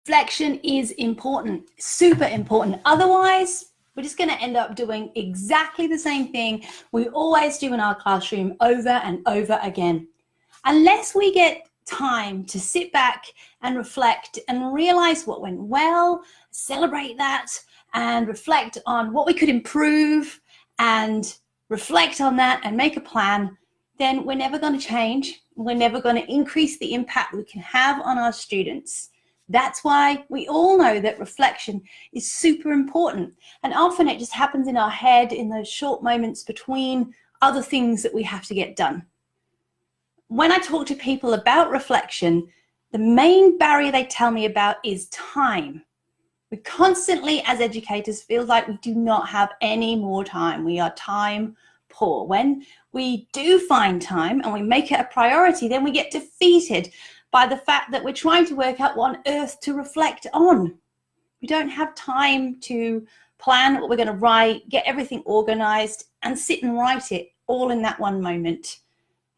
Reflection is important, super important. Otherwise, we're just going to end up doing exactly the same thing we always do in our classroom over and over again. Unless we get time to sit back and reflect and realize what went well, celebrate that, and reflect on what we could improve and reflect on that and make a plan, then we're never going to change. We're never going to increase the impact we can have on our students. That's why we all know that reflection is super important. And often it just happens in our head in those short moments between other things that we have to get done. When I talk to people about reflection, the main barrier they tell me about is time. We constantly, as educators, feel like we do not have any more time. We are time poor. When we do find time and we make it a priority, then we get defeated by the fact that we're trying to work out what on earth to reflect on. We don't have time to plan what we're going to write, get everything organized, and sit and write it all in that one moment.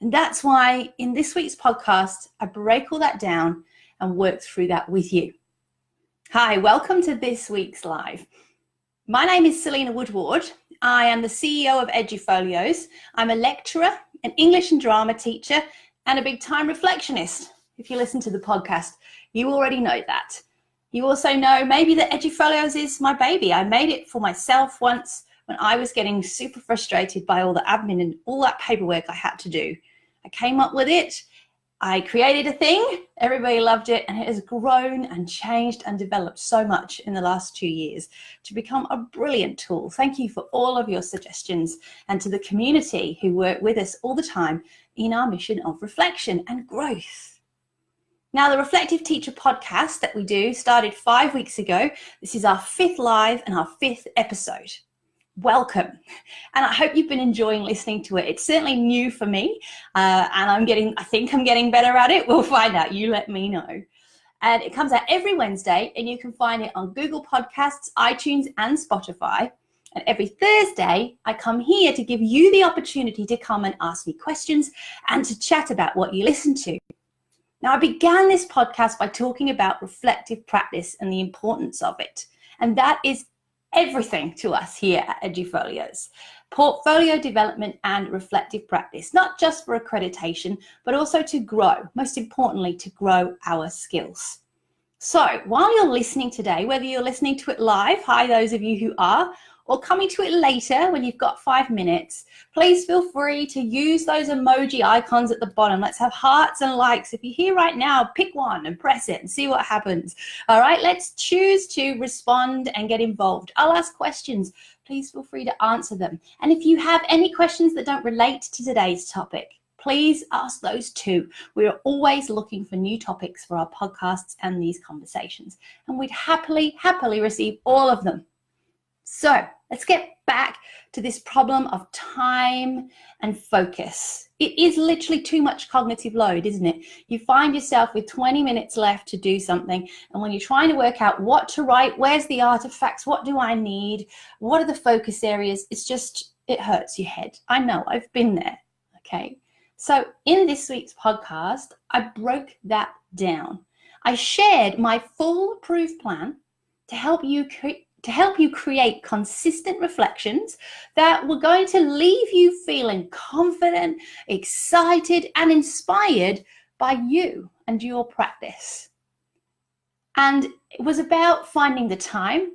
And that's why in this week's podcast, I break all that down and work through that with you. Hi, welcome to this week's live. My name is Selena Woodward. I am the CEO of Edufolios. I'm a lecturer, an English and drama teacher, and a big time reflectionist. If you listen to the podcast, you already know that. You also know maybe that Edufolios is my baby. I made it for myself once when I was getting super frustrated by all the admin and all that paperwork I had to do. I came up with it. I created a thing. Everybody loved it, and it has grown and changed and developed so much in the last 2 years to become a brilliant tool. Thank you for all of your suggestions, and to the community who work with us all the time in our mission of reflection and growth. Now, the Reflective Teacher podcast that we do started 5 weeks ago. This is our 5th live and our 5th episode. Welcome. And I hope you've been enjoying listening to it. It's certainly new for me, and I think I'm getting better at it. We'll find out. You let me know. And it comes out every Wednesday, and you can find it on Google Podcasts, iTunes, and Spotify. And every Thursday, I come here to give you the opportunity to come and ask me questions and to chat about what you listen to. Now, I began this podcast by talking about reflective practice and the importance of it. And that is everything to us here at Edufolios. Portfolio development and reflective practice, not just for accreditation, but also to grow, most importantly, to grow our skills. So while you're listening today, whether you're listening to it live, hi those of you who are, or coming to it later when you've got 5 minutes, please feel free to use those emoji icons at the bottom. Let's have hearts and likes. If you're here right now, pick one and press it and see what happens. All right, let's choose to respond and get involved. I'll ask questions. Please feel free to answer them. And if you have any questions that don't relate to today's topic, please ask those too. We are always looking for new topics for our podcasts and these conversations, and we'd happily receive all of them. So let's get back to this problem of time and focus. It is literally too much cognitive load, isn't it? You find yourself with 20 minutes left to do something, and when you're trying to work out what to write, where's the artifacts, what do I need, what are the focus areas, it hurts your head. I know, I've been there, okay? So in this week's podcast, I broke that down. I shared my foolproof plan to help you create consistent reflections that were going to leave you feeling confident, excited, and inspired by you and your practice. And it was about finding the time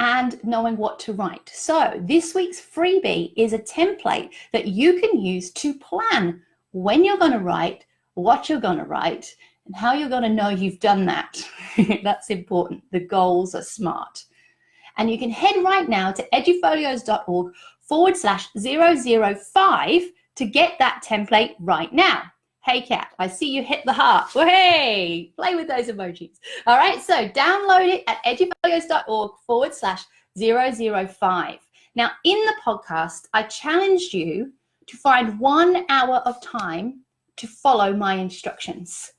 and knowing what to write. So this week's freebie is a template that you can use to plan when you're going to write, what you're going to write, and how you're going to know you've done that. That's important. The goals are smart. And you can head right now to edufolios.org/005 to get that template right now. Hey, Kat, I see you hit the heart. Hey, play with those emojis. All right, so download it at edufolios.org/005. Now, in the podcast, I challenged you to find 1 hour of time to follow my instructions,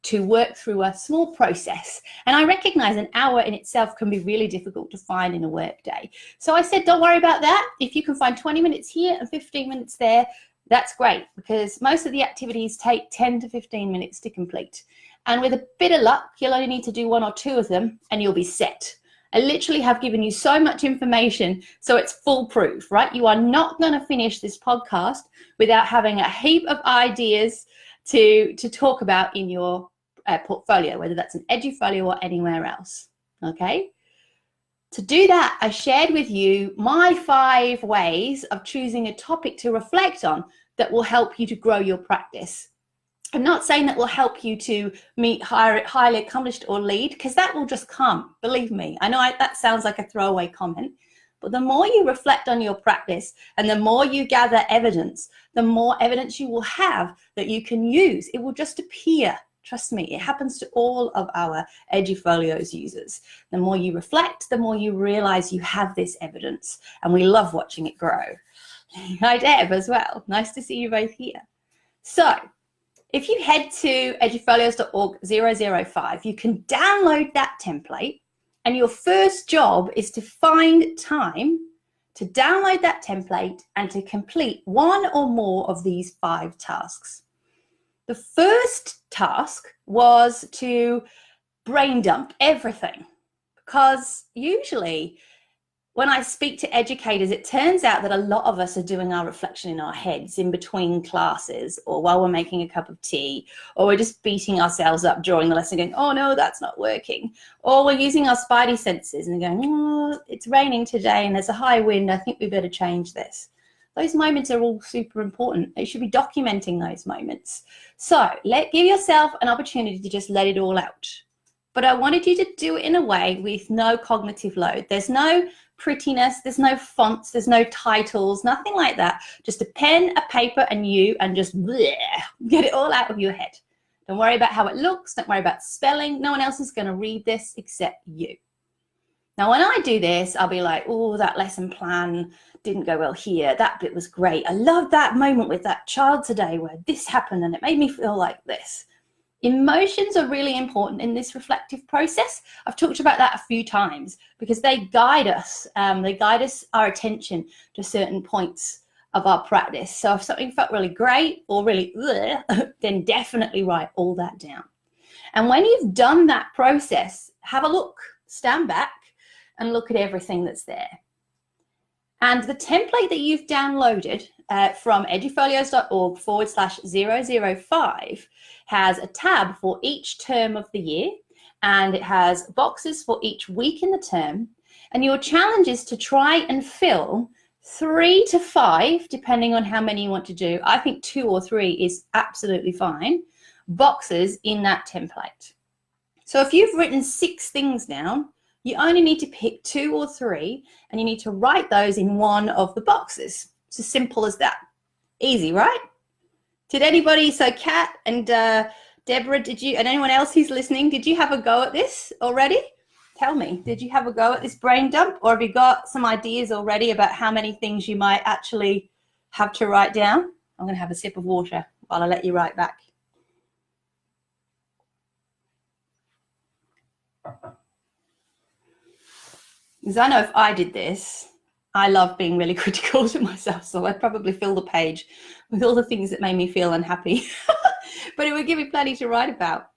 to work through a small process. And I recognize an hour in itself can be really difficult to find in a work day. So I said, don't worry about that. If you can find 20 minutes here and 15 minutes there, that's great, because most of the activities take 10 to 15 minutes to complete. And with a bit of luck, you'll only need to do 1 or 2 of them and you'll be set. I literally have given you so much information, so it's foolproof, right? You are not going to finish this podcast without having a heap of ideas to talk about in your portfolio, whether that's an Edufolio or anywhere else, okay? To do that, I shared with you my 5 ways of choosing a topic to reflect on that will help you to grow your practice. I'm not saying that will help you to meet highly accomplished or lead, because that will just come, believe me. I know that sounds like a throwaway comment, but the more you reflect on your practice and the more you gather evidence, the more evidence you will have that you can use. It will just appear. Trust me, it happens to all of our Edufolios users. The more you reflect, the more you realize you have this evidence, and we love watching it grow. Hi, Deb, as well. Nice to see you both here. So, if you head to edufolios.org/005, you can download that template, and your first job is to find time to download that template and to complete 1 or more of these 5 tasks. The first task was to brain dump everything, because usually when I speak to educators, it turns out that a lot of us are doing our reflection in our heads in between classes, or while we're making a cup of tea, or we're just beating ourselves up during the lesson going, oh no, that's not working. Or we're using our spidey senses and going, oh, it's raining today and there's a high wind, I think we better change this. Those moments are all super important. You should be documenting those moments. So give yourself an opportunity to just let it all out. But I wanted you to do it in a way with no cognitive load. There's no prettiness, there's no fonts, there's no titles, nothing like that. Just a pen, a paper, and you, and just bleh, get it all out of your head. Don't worry about how it looks. Don't worry about spelling. No one else is going to read this except you. Now, when I do this, I'll be like, oh, that lesson plan didn't go well here. That bit was great. I loved that moment with that child today where this happened and it made me feel like this. Emotions are really important in this reflective process. I've talked about that a few times because they guide us. They guide us, our attention to certain points of our practice. So if something felt really great or really then definitely write all that down. And when you've done that process, have a look, stand back and look at everything that's there. And the template that you've downloaded from edufolios.org/005 has a tab for each term of the year, and it has boxes for each week in the term. And your challenge is to try and fill 3 to 5, depending on how many you want to do. I think 2 or 3 is absolutely fine, boxes in that template. So if you've written 6 things down, you only need to pick 2 or 3, and you need to write those in one of the boxes. It's as simple as that. Easy, right? Did anybody, so Kat and Deborah, did you, and anyone else who's listening, did you have a go at this already? Tell me, did you have a go at this brain dump, or have you got some ideas already about how many things you might actually have to write down? I'm going to have a sip of water while I let you write back. Because I know if I did this, I love being really critical to myself, so I'd probably fill the page with all the things that made me feel unhappy. But it would give me plenty to write about.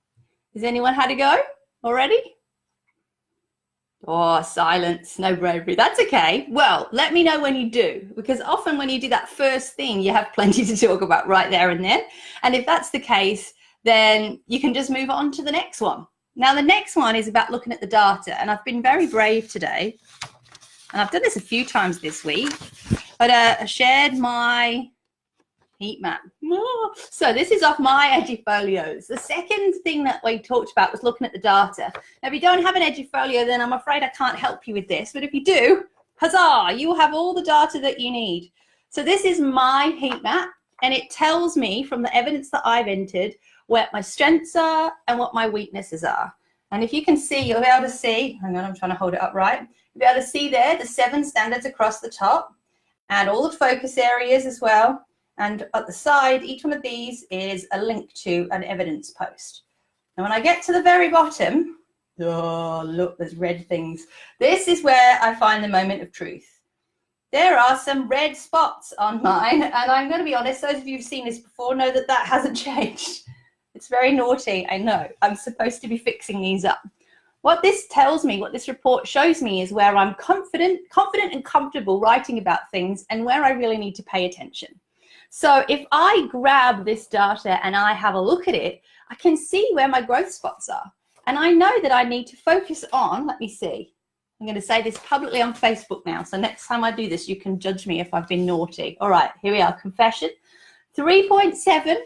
Has anyone had a go already? Oh, silence, no bravery. That's okay. Well, let me know when you do, because often when you do that first thing, you have plenty to talk about right there and then. And if that's the case, then you can just move on to the next one. Now, the next one is about looking at the data, and I've been very brave today, and I've done this a few times this week, but I shared my heat map. So this is off my Edufolios. The second thing that we talked about was looking at the data. Now, if you don't have an Edufolio, then I'm afraid I can't help you with this, but if you do, huzzah, you will have all the data that you need. So this is my heat map, and it tells me from the evidence that I've entered what my strengths are and what my weaknesses are. And if you can see, you'll be able to see, hang on, I'm trying to hold it up right. You'll be able to see there the 7 standards across the top and all the focus areas as well. And at the side, each one of these is a link to an evidence post. And when I get to the very bottom, oh, look, there's red things. This is where I find the moment of truth. There are some red spots on mine, and I'm going to be honest, those of you who've seen this before know that that hasn't changed. It's very naughty, I know. I'm supposed to be fixing these up. What this tells me, what this report shows me, is where I'm confident and comfortable writing about things and where I really need to pay attention. So if I grab this data and I have a look at it, I can see where my growth spots are. And I know that I need to focus on, let me see, I'm going to say this publicly on Facebook now. So next time I do this, you can judge me if I've been naughty. All right, here we are, confession. 3.7,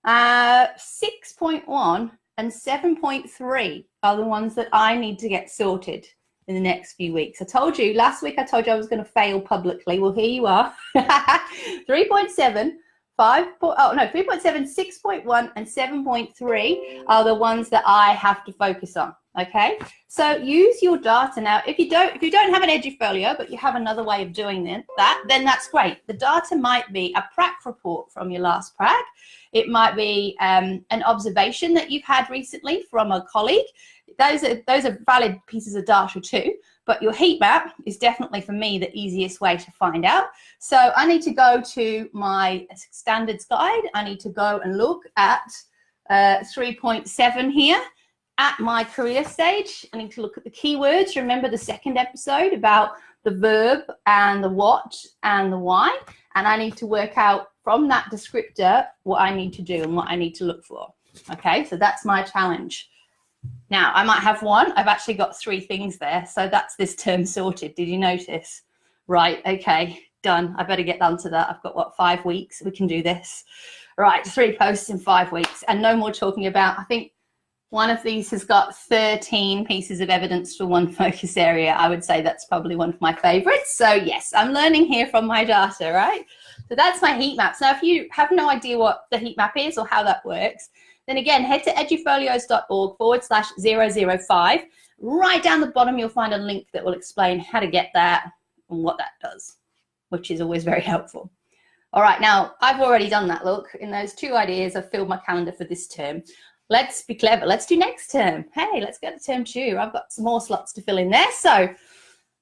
6.1, and 7.3 are the ones that I need to get sorted in the next few weeks. I told you, last week I told you I was going to fail publicly. Well, here you are. 3.7, 3.7, 6.1, and 7.3 are the ones that I have to focus on. Okay, so use your data now. If you don't have an Edufolio, but you have another way of doing that, then that's great. The data might be a prac report from your last prac. It might be an observation that you've had recently from a colleague. Those are valid pieces of data too. But your heat map is definitely, for me, the easiest way to find out. So I need to go to my standards guide. I need to go and look at 3.7 here. At my career stage, I need to look at the keywords. Remember the second episode about the verb and the what and the why. And I need to work out from that descriptor what I need to do and what I need to look for. Okay, so that's my challenge. Now, I might have one. I've actually got 3 things there. So that's this term sorted. Did you notice? Right, okay, done. I better get onto that. I've got, what, 5 weeks? We can do this. Right, 3 posts in 5 weeks. And no more talking about, I think, one of these has got 13 pieces of evidence for one focus area. I would say that's probably one of my favorites. So yes, I'm learning here from my data, right? So that's my heat maps. Now, if you have no idea what the heat map is or how that works, then again, head to edufolios.org/005. Right down the bottom, you'll find a link that will explain how to get that and what that does, which is always very helpful. All right, now I've already done that. Look, in those 2 ideas, I've filled my calendar for this term. Let's be clever. Let's do next term. Hey, let's go to term 2. I've got some more slots to fill in there. So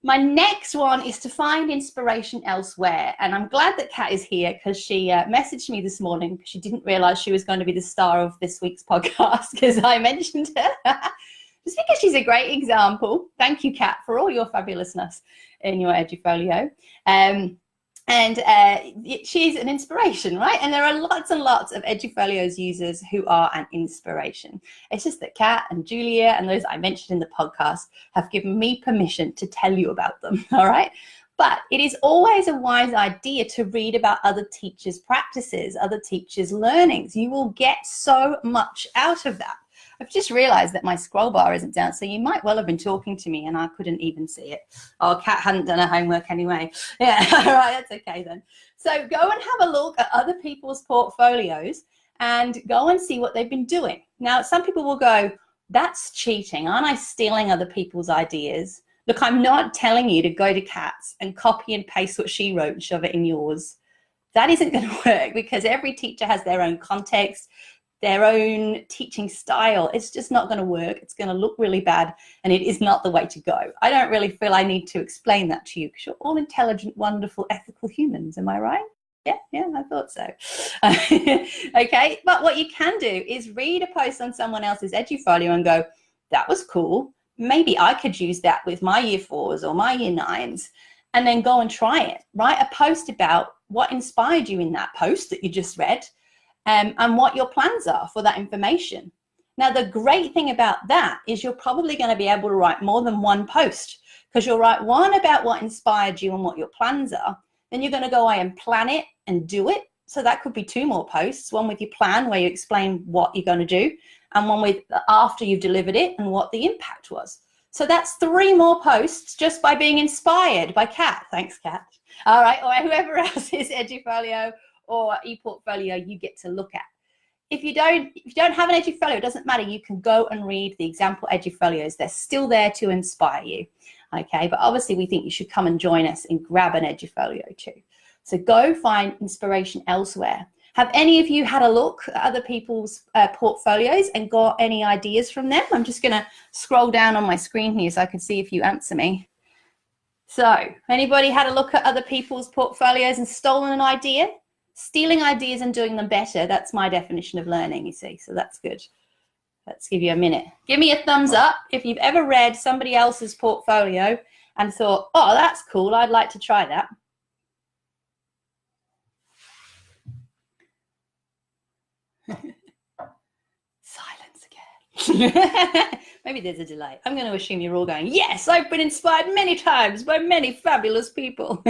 my next one is to find inspiration elsewhere. And I'm glad that Kat is here because she messaged me this morning because she didn't realize she was going to be the star of this week's podcast because I mentioned her. Just because she's a great example. Thank you, Kat, for all your fabulousness in your Edufolio. And she's an inspiration, right? And there are lots and lots of Edufolio's users who are an inspiration. It's just that Kat and Julia and those I mentioned in the podcast have given me permission to tell you about them, all right? But it is always a wise idea to read about other teachers' practices, other teachers' learnings. You will get so much out of that. I've just realized that my scroll bar isn't down, so you might well have been talking to me and I couldn't even see it. Oh, Kat hadn't done her homework anyway. Yeah, all right, that's okay then. So go and have a look at other people's portfolios and go and see what they've been doing. Now, some people will go, that's cheating. Aren't I stealing other people's ideas? Look, I'm not telling you to go to Kat's and copy and paste what she wrote and shove it in yours. That isn't going to work because every teacher has their own context, their own teaching style. It's just not going to work. It's going to look really bad and it is not the way to go. I don't really feel I need to explain that to you because you're all intelligent, wonderful, ethical humans. Am I right? Yeah, I thought so. Okay, but what you can do is read a post on someone else's Edufolio and go, that was cool. Maybe I could use that with my year 4s or my year 9s, and then go and try it. Write a post about what inspired you in that post that you just read. And what your plans are for that information. Now, the great thing about that is you're probably going to be able to write more than one post because you'll write one about what inspired you and what your plans are. Then you're going to go away and plan it and do it. So that could be 2 more posts, one with your plan where you explain what you're going to do and one with after you've delivered it and what the impact was. So that's 3 more posts just by being inspired by Kat. Thanks, Kat. All right, or whoever else is Edufolio or ePortfolio you get to look at. If you don't have an Edufolio, it doesn't matter. You can go and read the example Edufolios. They're still there to inspire you. Okay, but obviously we think you should come and join us and grab an Edufolio too. So go find inspiration elsewhere. Have any of you had a look at other people's portfolios and got any ideas from them? I'm just going to scroll down on my screen here so I can see if you answer me. So anybody had a look at other people's portfolios and stolen an idea? Stealing ideas and doing them better, that's my definition of learning, you see. So that's good. Let's give you a minute. Give me a thumbs up if you've ever read somebody else's portfolio and thought, oh, that's cool, I'd like to try that. Silence again. Maybe there's a delay. I'm going to assume you're all going, yes, I've been inspired many times by many fabulous people.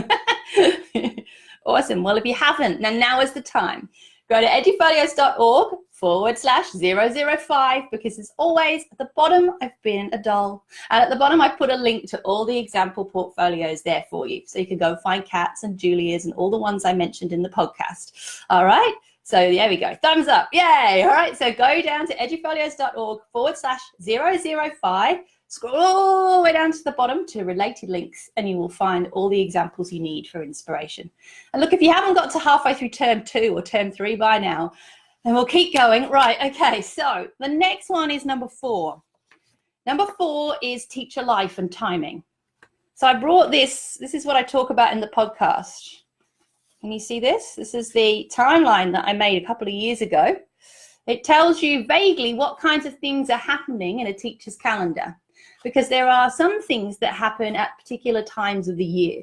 Awesome. Well, if you haven't, then now is the time. Go to edufolios.org/005, because as always, at the bottom, I've been a doll. And at the bottom, I put a link to all the example portfolios there for you. So you can go find Kat's and Julia's and all the ones I mentioned in the podcast. All right. So there we go. Thumbs up. Yay. All right. So go down to edufolios.org/005. Scroll all the way down to the bottom to related links, and you will find all the examples you need for inspiration. And look, if you haven't got to halfway through term 2 or term 3 by now, then we'll keep going. Right. Okay. So the next one is number 4. Number 4 is teacher life and timing. So I brought this. This is what I talk about in the podcast. Can you see this? This is the timeline that I made a couple of years ago. It tells you vaguely what kinds of things are happening in a teacher's calendar, because there are some things that happen at particular times of the year,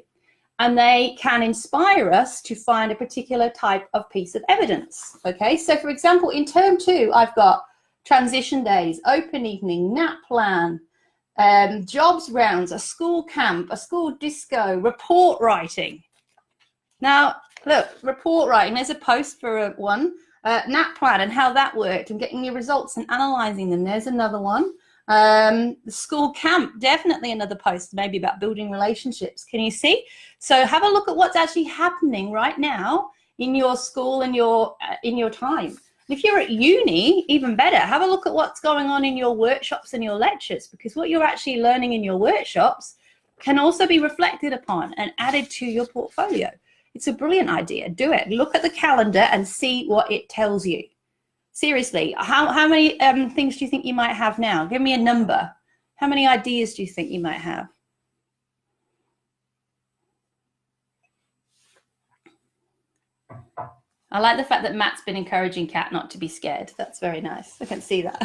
and they can inspire us to find a particular type of piece of evidence. Okay, so for example, in term 2, I've got transition days, open evening, nap plan, jobs rounds, a school camp, a school disco, report writing. Now, look, report writing, there's a post for one, nap plan and how that worked and getting your results and analysing them. There's another one. The school camp, definitely another post, maybe about building relationships. Can you see? So have a look at what's actually happening right now in your school and in your time. If you're at uni, even better, have a look at what's going on in your workshops and your lectures, because what you're actually learning in your workshops can also be reflected upon and added to your portfolio. It's a brilliant idea. Do it. Look at the calendar and see what it tells you. Seriously, how many things do you think you might have now? Give me a number. How many ideas do you think you might have? I like the fact that Matt's been encouraging Kat not to be scared. That's very nice. I can see that.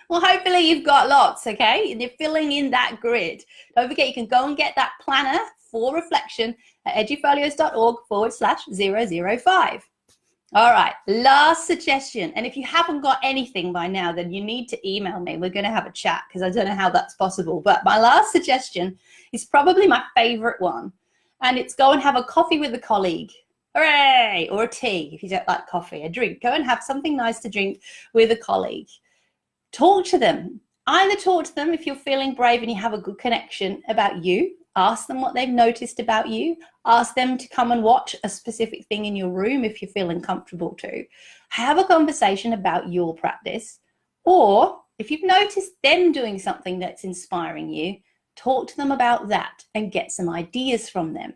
Well, hopefully you've got lots, okay? You're filling in that grid. Don't forget, you can go and get that planner for reflection at edufolios.org/005. All right, last suggestion. And if you haven't got anything by now, then you need to email me. We're going to have a chat, because I don't know how that's possible. But my last suggestion is probably my favorite one. And it's go and have a coffee with a colleague. Hooray! Or a tea if you don't like coffee, a drink. Go and have something nice to drink with a colleague. Talk to them. Either talk to them if you're feeling brave and you have a good connection about you. Ask them what they've noticed about you. Ask them to come and watch a specific thing in your room if you're feeling comfortable to. Have a conversation about your practice. Or if you've noticed them doing something that's inspiring you, talk to them about that and get some ideas from them.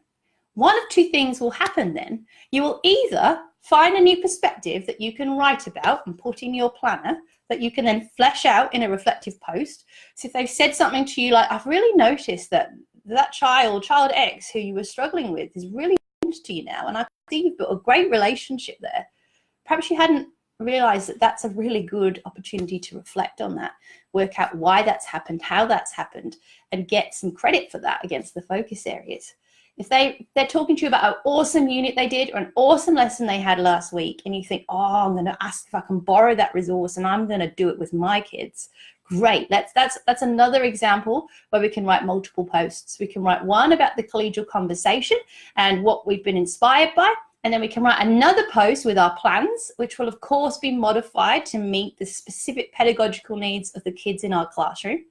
One of two things will happen then. You will either find a new perspective that you can write about and put in your planner that you can then flesh out in a reflective post. So if they've said something to you like, I've really noticed that child X who you were struggling with is really into to you now, and I see you've built a great relationship there. Perhaps you hadn't realized that that's a really good opportunity to reflect on that, work out why that's happened, how that's happened, and get some credit for that against the focus areas. If they're talking to you about an awesome unit they did or an awesome lesson they had last week, and you think, oh, I'm going to ask if I can borrow that resource and I'm going to do it with my kids. Great. That's another example where we can write multiple posts. We can write one about the collegial conversation and what we've been inspired by, and then we can write another post with our plans, which will of course be modified to meet the specific pedagogical needs of the kids in our classroom.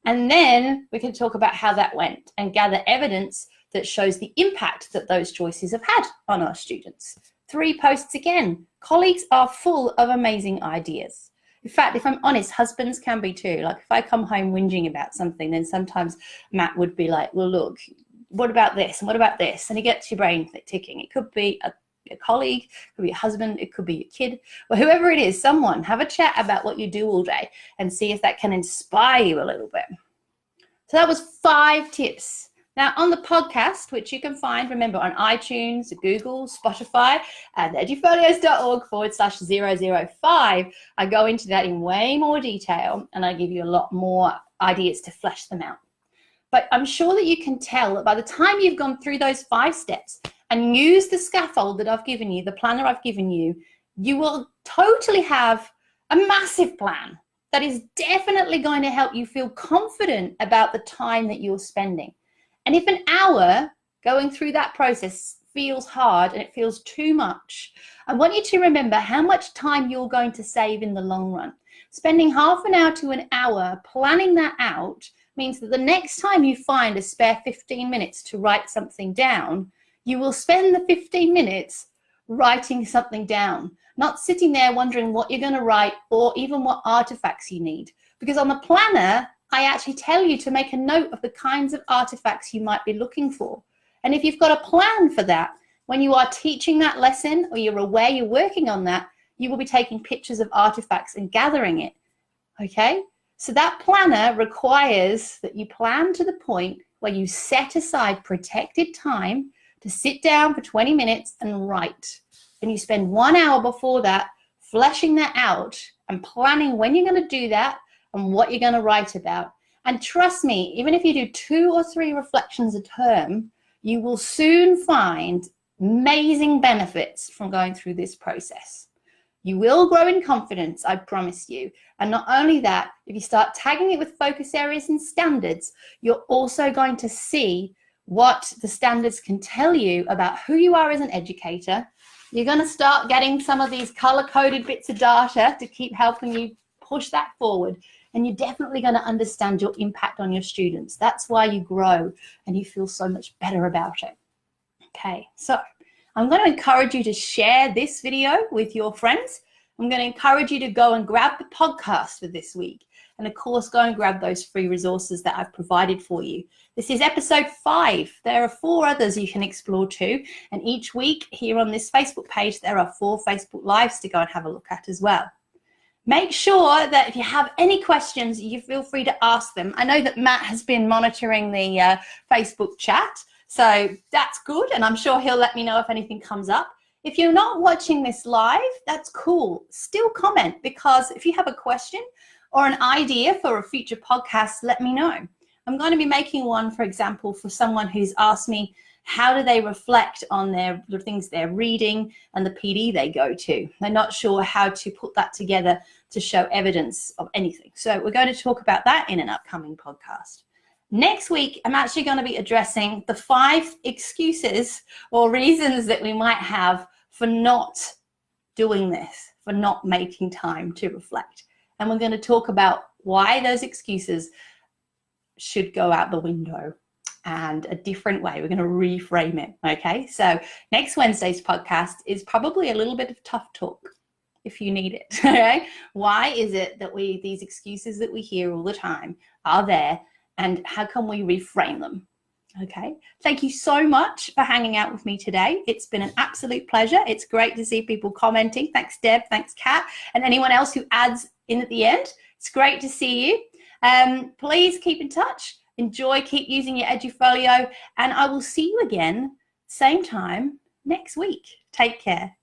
And then we can talk about how that went and gather evidence that shows the impact that those choices have had on our students. 3 posts again. Colleagues are full of amazing ideas. In fact, if I'm honest, husbands can be too. Like if I come home whinging about something, then sometimes Matt would be like, well, look, what about this? And what about this? And he gets your brain ticking. It could be a colleague, it could be a husband, it could be a kid, or whoever it is, someone. Have a chat about what you do all day and see if that can inspire you a little bit. So that was 5 tips. Now, on the podcast, which you can find, remember, on iTunes, Google, Spotify, and edufolios.org/005, I go into that in way more detail, and I give you a lot more ideas to flesh them out. But I'm sure that you can tell that by the time you've gone through those 5 steps and used the scaffold that I've given you, the planner I've given you, you will totally have a massive plan that is definitely going to help you feel confident about the time that you're spending. And if an hour going through that process feels hard and it feels too much, I want you to remember how much time you're going to save in the long run. Spending half an hour to an hour planning that out means that the next time you find a spare 15 minutes to write something down, you will spend the 15 minutes writing something down, not sitting there wondering what you're going to write or even what artifacts you need. Because on the planner, I actually tell you to make a note of the kinds of artifacts you might be looking for. And if you've got a plan for that, when you are teaching that lesson or you're aware you're working on that, you will be taking pictures of artifacts and gathering it. Okay? So that planner requires that you plan to the point where you set aside protected time to sit down for 20 minutes and write. And you spend 1 hour before that fleshing that out and planning when you're going to do that and what you're going to write about. And trust me, even if you do 2 or 3 reflections a term, you will soon find amazing benefits from going through this process. You will grow in confidence, I promise you. And not only that, if you start tagging it with focus areas and standards, you're also going to see what the standards can tell you about who you are as an educator. You're going to start getting some of these color-coded bits of data to keep helping you push that forward. And you're definitely going to understand your impact on your students. That's why you grow and you feel so much better about it. Okay, so I'm going to encourage you to share this video with your friends. I'm going to encourage you to go and grab the podcast for this week. And of course, go and grab those free resources that I've provided for you. This is episode 5. There are 4 others you can explore too. And each week here on this Facebook page, there are 4 Facebook Lives to go and have a look at as well. Make sure that if you have any questions, you feel free to ask them. I know that Matt has been monitoring the Facebook chat, so that's good, and I'm sure he'll let me know if anything comes up. If you're not watching this live, that's cool. Still comment, because if you have a question or an idea for a future podcast, let me know. I'm going to be making one, for example, for someone who's asked me, how do they reflect on the things they're reading and the PD they go to? They're not sure how to put that together to show evidence of anything. So we're going to talk about that in an upcoming podcast. Next week, I'm actually going to be addressing the 5 excuses or reasons that we might have for not doing this, for not making time to reflect. And we're going to talk about why those excuses should go out the window and a different way. We're going to reframe it. Okay, so next Wednesday's podcast is probably a little bit of tough talk if you need it. Okay, why is it that these excuses that we hear all the time are there, and how can we reframe them? Okay, thank you so much for hanging out with me today. It's been an absolute pleasure. It's great to see people commenting. Thanks, Deb. Thanks, Kat, and anyone else who adds in at the end. It's great to see you. Please keep in touch. Enjoy, keep using your Edufolio, and I will see you again, same time next week. Take care.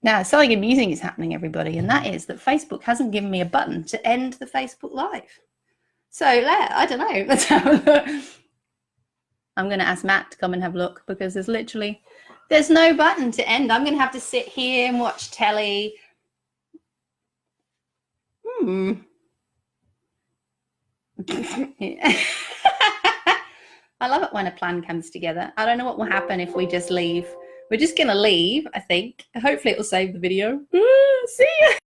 Now, something amusing is happening, everybody, and that is that Facebook hasn't given me a button to end the Facebook Live. So, I don't know. Let's have a look. I'm going to ask Matt to come and have a look, because there's no button to end. I'm going to have to sit here and watch telly. I love it when a plan comes together. I don't know what will happen if we just leave. We're just going to leave, I think. Hopefully it will save the video. See ya.